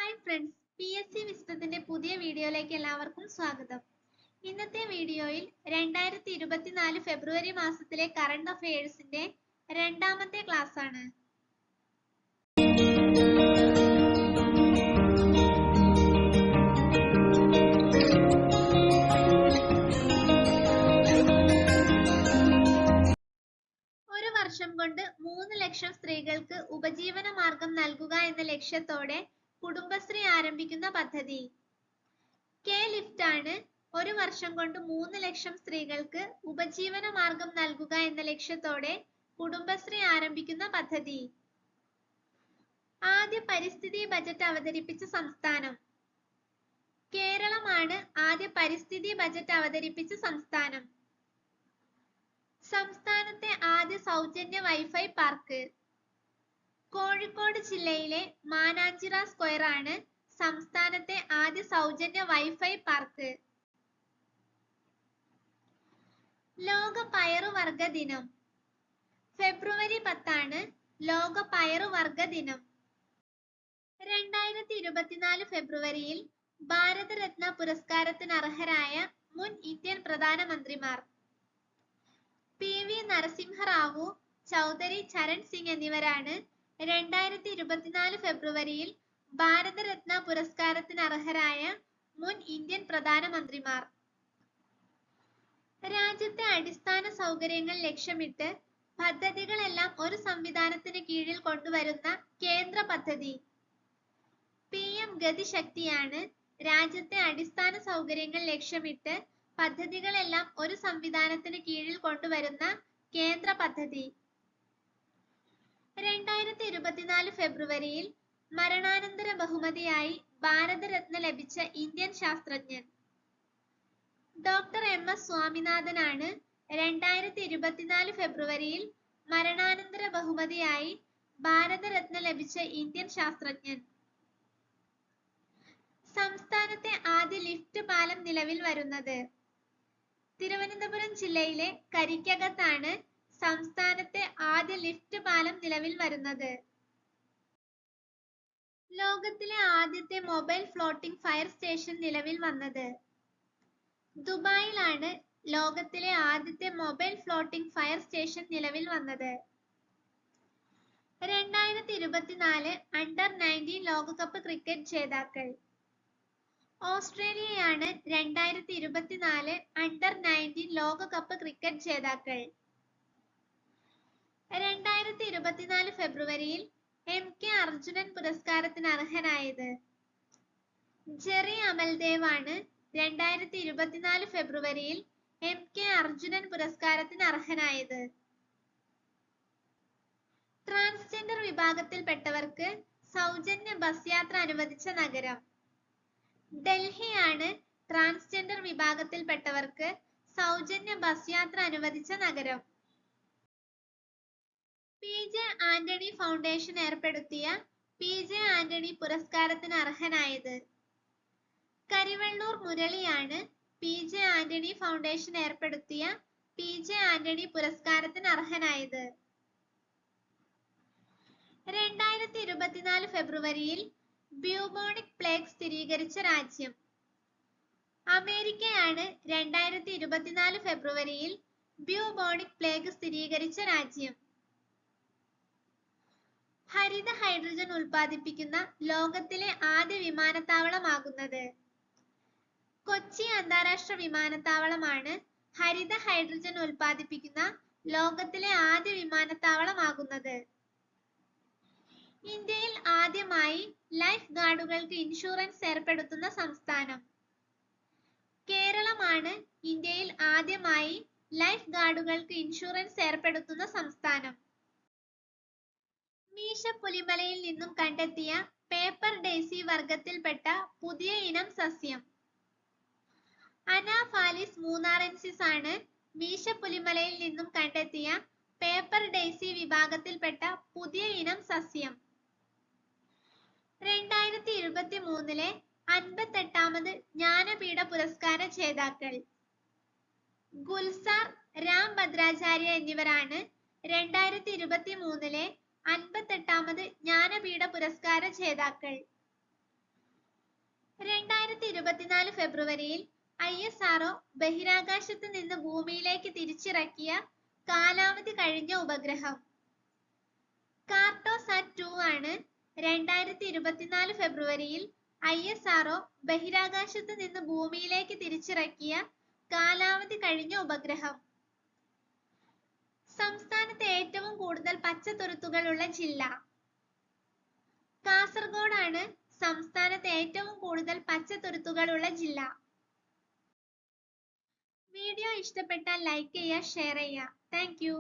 Hi friends, PSC വിസ്തത്തിന്റെ പുതിയ വീഡിയോയിലേക്ക് എല്ലാവർക്കും സ്വാഗതം. ഇന്നത്തെ വീഡിയോയിൽ 2024 ഫെബ്രുവരി മാസത്തിലെ കറണ്ട് അഫയേഴ്സിന്റെ രണ്ടാമത്തെ ക്ലാസ് ആണ്. ഒരു വർഷം കൊണ്ട് 3 ലക്ഷം സ്ത്രീകൾക്ക് ഉപജീവന മാർഗം നൽകുക എന്ന ലക്ഷ്യത്തോടെ കുടുംബശ്രീ ആരംഭിക്കുന്ന പദ്ധതി. കെ ലിഫ്റ്റ് ആണ് ഒരു വർഷം കൊണ്ട് 3 ലക്ഷം സ്ത്രീകൾക്ക് ഉപജീവന മാർഗം നൽകുക എന്ന ലക്ഷ്യത്തോടെ കുടുംബശ്രീ ആരംഭിക്കുന്ന പദ്ധതി. ആദ്യ പരിസ്ഥിതി ബജറ്റ് അവതരിപ്പിച്ച സംസ്ഥാനം. കേരളമാണ് ആദ്യ പരിസ്ഥിതി ബജറ്റ് അവതരിപ്പിച്ച സംസ്ഥാനം. സംസ്ഥാനത്തെ ആദ്യ സൗജന്യ വൈഫൈ പാർക്ക്. കോഴിക്കോട് ജില്ലയിലെ മാനാഞ്ചിറ സ്ക്വയർ ആണ് സംസ്ഥാനത്തെ ആദ്യ സൗജന്യ വൈഫൈ പാർക്ക്. ലോക പയറുവർഗ ദിനം. ഫെബ്രുവരി 10 ആണ് ലോക പയറുവർഗ ദിനം. 2024 ഫെബ്രുവരിയിൽ ഭാരതരത്ന പുരസ്കാരത്തിന് അർഹരായ മുൻ ഇന്ത്യൻ പ്രധാനമന്ത്രിമാർ. PV നരസിംഹറാവു, ചൗധരി ചരൺ സിംഗ് എന്നിവരാണ് 2024 ഫെബ്രുവരിയിൽ ഭാരതരത്ന പുരസ്കാരത്തിന് അർഹരായ മുൻ ഇന്ത്യൻ പ്രധാനമന്ത്രിമാർ. രാജ്യത്തെ അടിസ്ഥാന സൗകര്യങ്ങൾ ലക്ഷ്യമിട്ട് പദ്ധതികളെല്ലാം ഒരു സംവിധാനത്തിന് കീഴിൽ കൊണ്ടുവരുന്ന കേന്ദ്ര പദ്ധതി. PM ഗതിശക്തിയാണ് രാജ്യത്തെ അടിസ്ഥാന സൗകര്യങ്ങൾ ലക്ഷ്യമിട്ട് പദ്ധതികളെല്ലാം ഒരു സംവിധാനത്തിന് കീഴിൽ കൊണ്ടുവരുന്ന കേന്ദ്ര പദ്ധതി. 2024 ഫെബ്രുവരിയിൽ മരണാനന്തര ബഹുമതിയായി ഭാരതരത്ന ലഭിച്ച ഇന്ത്യൻ ശാസ്ത്രജ്ഞൻ. ഡോക്ടർ MS സ്വാമിനാഥൻ ആണ് 2024 ഫെബ്രുവരിയിൽ മരണാനന്തര ബഹുമതിയായി ഭാരതരത്ന ലഭിച്ച ഇന്ത്യൻ ശാസ്ത്രജ്ഞൻ. സംസ്ഥാനത്തെ ആദ്യ ലിഫ്റ്റ് പാലം നിലവിൽ വരുന്നത്. തിരുവനന്തപുരം ജില്ലയിലെ കരിക്കകത്താണ് സംസ്ഥാനത്തെ ആദ്യ ലിഫ്റ്റ് പാലം നിലവിൽ വരുന്നത്. ലോകത്തിലെ ആദ്യത്തെ മൊബൈൽ ഫ്ലോട്ടിംഗ് ഫയർ സ്റ്റേഷൻ നിലവിൽ വന്നത്. ദുബായിലാണ് ലോകത്തിലെ ആദ്യത്തെ മൊബൈൽ ഫ്ലോട്ടിംഗ് ഫയർ സ്റ്റേഷൻ നിലവിൽ വന്നത്. 2024 അണ്ടർ-19 ലോകകപ്പ് ക്രിക്കറ്റ് ജേതാക്കൾ. ഓസ്ട്രേലിയയാണ് 2024 അണ്ടർ-19 ലോകകപ്പ് ക്രിക്കറ്റ് ജേതാക്കൾ. 2024 ഫെബ്രുവരിയിൽ MK അർജുനൻ പുരസ്കാരത്തിന് അർഹനായത്. ജെറി അമൽദേവ് ആണ് 2024 ഫെബ്രുവരിയിൽ MK അർജുനൻ പുരസ്കാരത്തിന് അർഹനായത്. ട്രാൻസ്ജെൻഡർ വിഭാഗത്തിൽപ്പെട്ടവർക്ക് സൗജന്യ ബസ് യാത്ര അനുവദിച്ച നഗരം. ഡൽഹിയാണ് ട്രാൻസ്ജെൻഡർ വിഭാഗത്തിൽപ്പെട്ടവർക്ക് സൗജന്യ ബസ് യാത്ര അനുവദിച്ച നഗരം. PJ ആന്റണി ഫൗണ്ടേഷൻ ഏർപ്പെടുത്തിയ PJ ആന്റണി പുരസ്കാരത്തിന് അർഹനായത്. കരിവെള്ളൂർ മുരളിയാണ് PJ ആന്റണി ഫൗണ്ടേഷൻ ഏർപ്പെടുത്തിയ PJ ആന്റണി പുരസ്കാരത്തിന് അർഹനായത്. 2024 ഫെബ്രുവരിയിൽ ബ്യൂബോണിക് പ്ലേഗ് സ്ഥിരീകരിച്ച രാജ്യം. അമേരിക്കയാണ് 2024 ഫെബ്രുവരിയിൽ ബ്യൂബോണിക് പ്ലേഗ് സ്ഥിരീകരിച്ച രാജ്യം. ഹരിത ഹൈഡ്രജൻ ഉൽപ്പാദിപ്പിക്കുന്ന ലോകത്തിലെ ആദ്യ വിമാനത്താവളമാകുന്നത്. കൊച്ചി അന്താരാഷ്ട്ര വിമാനത്താവളമാണ് ഹരിത ഹൈഡ്രജൻ ഉൽപ്പാദിപ്പിക്കുന്ന ലോകത്തിലെ ആദ്യ വിമാനത്താവളമാകുന്നത്. ഇന്ത്യയിൽ ആദ്യമായി ലൈഫ് ഗാർഡുകൾക്ക് ഇൻഷുറൻസ് ഏർപ്പെടുത്തുന്ന സംസ്ഥാനം. കേരളമാണ് ഇന്ത്യയിൽ ആദ്യമായി ലൈഫ് ഗാർഡുകൾക്ക് ഇൻഷുറൻസ് ഏർപ്പെടുത്തുന്ന സംസ്ഥാനം. മീശപ്പുലിമലയിൽ നിന്നും കണ്ടെത്തിയ പേപ്പർ ഡെയ്സി വർഗത്തിൽപ്പെട്ട പുതിയ ഇനം സസ്യം. അനാഫാലിസ് മൂന്നാറൻസിസ് ആണ് മീശപ്പുലിമലയിൽ നിന്നും കണ്ടെത്തിയ പേപ്പർ ഡെയ്സി വിഭാഗത്തിൽപ്പെട്ട പുതിയ ഇനം സസ്യം. 2023 58ാമത് ജ്ഞാനപീഠ പുരസ്കാര ജേതാക്കൾ. ഗുൽസാർ, രാം ഭദ്രാചാര്യ എന്നിവരാണ് 2023 58ാമത് ജ്ഞാനപീഠ പുരസ്കാര ജേതാക്കൾ. 2024 ഫെബ്രുവരിയിൽ ISRO ബഹിരാകാശത്ത് നിന്ന് ഭൂമിയിലേക്ക് തിരിച്ചിറക്കിയ കാലാവധി കഴിഞ്ഞ ഉപഗ്രഹം. കാർട്ടോസാറ്റ് 2 ആണ് 2024 ഫെബ്രുവരിയിൽ ISRO ബഹിരാകാശത്ത് നിന്ന് ഭൂമിയിലേക്ക് തിരിച്ചിറക്കിയ കാലാവധി കഴിഞ്ഞ ഉപഗ്രഹം. സംസ്ഥാനത്ത് ഏറ്റവും കൂടുതൽ പച്ചത്തുരുത്തുകളുള്ള ജില്ല. കാസർഗോഡാണ് സംസ്ഥാനത്ത് ഏറ്റവും കൂടുതൽ പച്ചത്തുരുത്തുകളുള്ള ജില്ല. വീഡിയോ ഇഷ്ടപ്പെട്ടാൽ ലൈക്ക് ചെയ്യുക, ഷെയർ ചെയ്യുക. Thank you.